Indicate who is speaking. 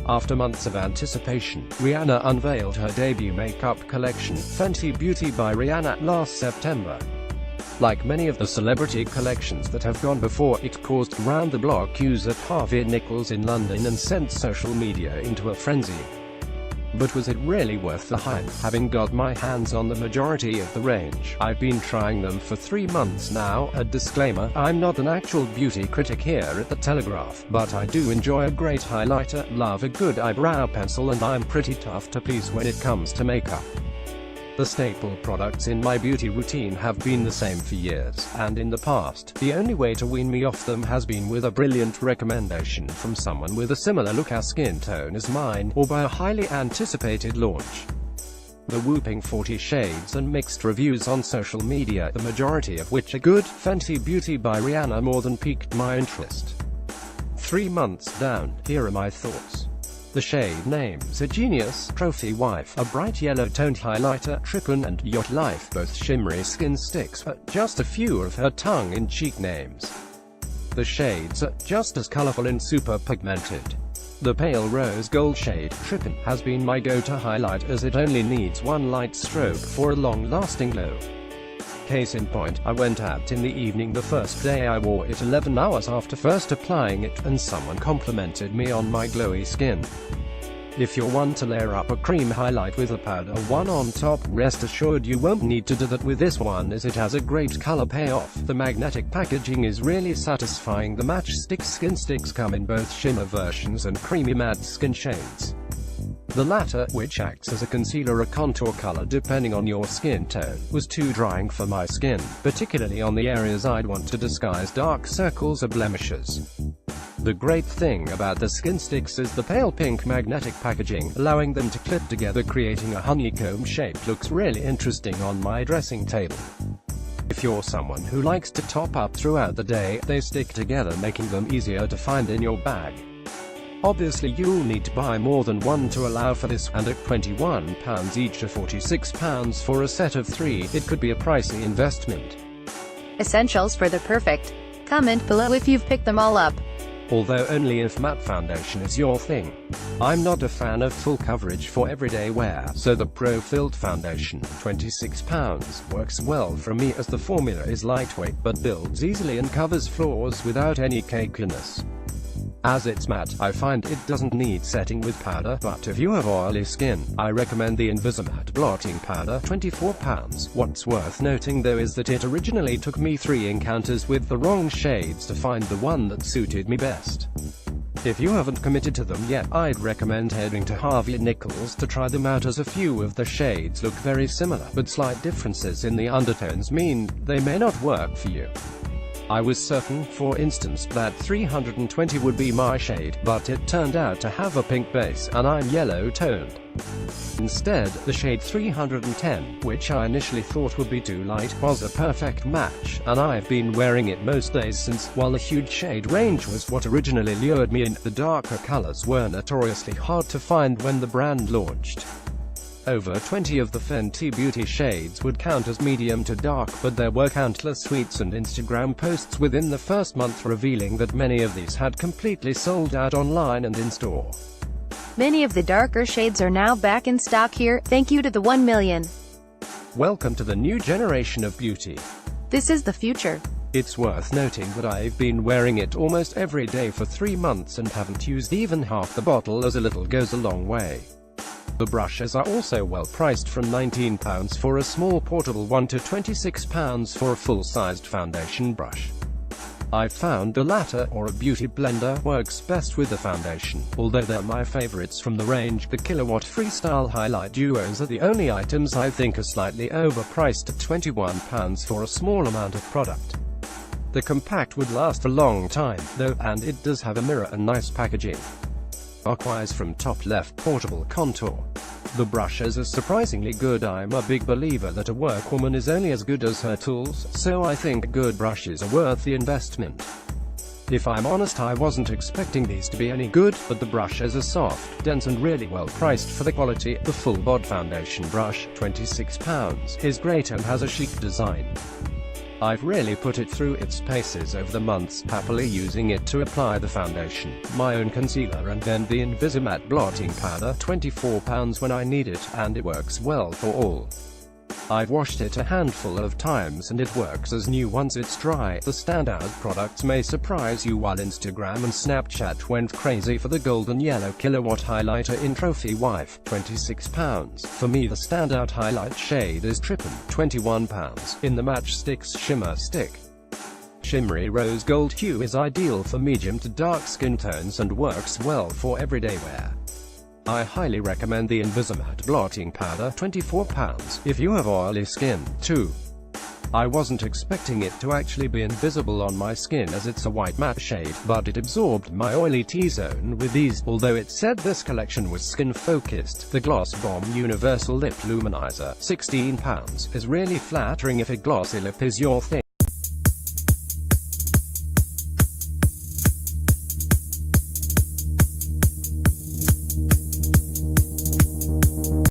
Speaker 1: After months of anticipation, Rihanna unveiled her debut makeup collection, Fenty Beauty by Rihanna, last September. Like many of the celebrity collections that have gone before, it caused round-the-block queues at Harvey Nichols in London and sent social media into a frenzy. But was it really worth the hype? Having got my hands on the majority of the range, I've been trying them for 3 months now. A disclaimer, I'm not an actual beauty critic here at The Telegraph, but I do enjoy a great highlighter, love a good eyebrow pencil, and I'm pretty tough to please when it comes to makeup. The staple products in my beauty routine have been the same for years, and in the past, the only way to wean me off them has been with a brilliant recommendation from someone with a similar look or skin tone as mine, or by a highly anticipated launch. The whopping 40 shades and mixed reviews on social media, the majority of which are good, Fenty Beauty by Rihanna more than piqued my interest. 3 months down, here are my thoughts. The shade names are Genius, Trophy Wife, a bright yellow-toned highlighter, Trippin', and Yacht Life, both shimmery skin sticks, but just a few of her tongue-in-cheek names. The shades are just as colorful and super pigmented. The pale rose gold shade, Trippin', has been my go-to highlight as it only needs one light stroke for a long-lasting glow. Case in point, I went out in the evening the first day I wore it 11 hours after first applying it, and someone complimented me on my glowy skin. If you're one to layer up a cream highlight with a powder one on top, rest assured you won't need to do that with this one, as it has a great color payoff. The magnetic packaging is really satisfying. The matchstick skin sticks come in both shimmer versions and creamy matte skin shades. The latter, which acts as a concealer or contour color depending on your skin tone, was too drying for my skin, particularly on the areas I'd want to disguise dark circles or blemishes. The great thing about the skin sticks is the pale pink magnetic packaging, allowing them to clip together, creating a honeycomb shape. Looks really interesting on my dressing table. If you're someone who likes to top up throughout the day, they stick together, making them easier to find in your bag. Obviously you'll need to buy more than one to allow for this, and at £21 each or £46 for a set of 3, it could be a pricey investment.
Speaker 2: Essentials for the perfect. Comment below if you've picked them all up.
Speaker 1: Although only if matte foundation is your thing. I'm not a fan of full coverage for everyday wear, so the Pro Filled Foundation, £26, works well for me as the formula is lightweight but builds easily and covers flaws without any cakiness. As it's matte, I find it doesn't need setting with powder, but if you have oily skin, I recommend the Invisimatte Blotting Powder, £24. What's worth noting though is that it originally took me 3 encounters with the wrong shades to find the one that suited me best. If you haven't committed to them yet, I'd recommend heading to Harvey Nichols to try them out, as a few of the shades look very similar, but slight differences in the undertones mean they may not work for you. I was certain, for instance, that 320 would be my shade, but it turned out to have a pink base, and I'm yellow-toned. Instead, the shade 310, which I initially thought would be too light, was a perfect match, and I've been wearing it most days since. While the huge shade range was what originally lured me in, the darker colors were notoriously hard to find when the brand launched. Over 20 of the Fenty Beauty shades would count as medium to dark, but there were countless tweets and Instagram posts within the first month revealing that many of these had completely sold out online and in-store.
Speaker 2: Many of the darker shades are now back in stock here, thank you to the 1 million.
Speaker 1: Welcome to the new generation of beauty.
Speaker 2: This is the future.
Speaker 1: It's worth noting that I've been wearing it almost every day for 3 months and haven't used even half the bottle, as a little goes a long way. The brushes are also well priced, from £19 for a small portable one to £26 for a full-sized foundation brush. I've found the latter, or a beauty blender, works best with the foundation, although they're my favorites from the range. The Kilowatt Freestyle Highlight Duos are the only items I think are slightly overpriced at £21 for a small amount of product. The compact would last a long time, though, and it does have a mirror and nice packaging. Turquoise from top left, portable contour. The brushes are surprisingly good. I'm a big believer that a workwoman is only as good as her tools, so I think good brushes are worth the investment. If I'm honest, I wasn't expecting these to be any good, but the brushes are soft, dense and really well priced for the quality. The Full Bod Foundation brush, £26, is great and has a chic design. I've really put it through its paces over the months, happily using it to apply the foundation, my own concealer and then the Invisimatte blotting powder, £24 when I need it, and it works well for all. I've washed it a handful of times and it works as new once it's dry. The standout products may surprise you. While Instagram and Snapchat went crazy for the golden yellow kilowatt highlighter in Trophy Wife, £26. For me the standout highlight shade is Trippin', £21, in the Matchsticks Shimmer Stick. Shimmery rose gold hue is ideal for medium to dark skin tones and works well for everyday wear. I highly recommend the Invisimatte blotting powder, £24, if you have oily skin, too. I wasn't expecting it to actually be invisible on my skin as it's a white matte shade, but it absorbed my oily T-zone with ease. Although it said this collection was skin-focused, the Gloss Bomb Universal Lip Luminizer, £16, is really flattering if a glossy lip is your thing.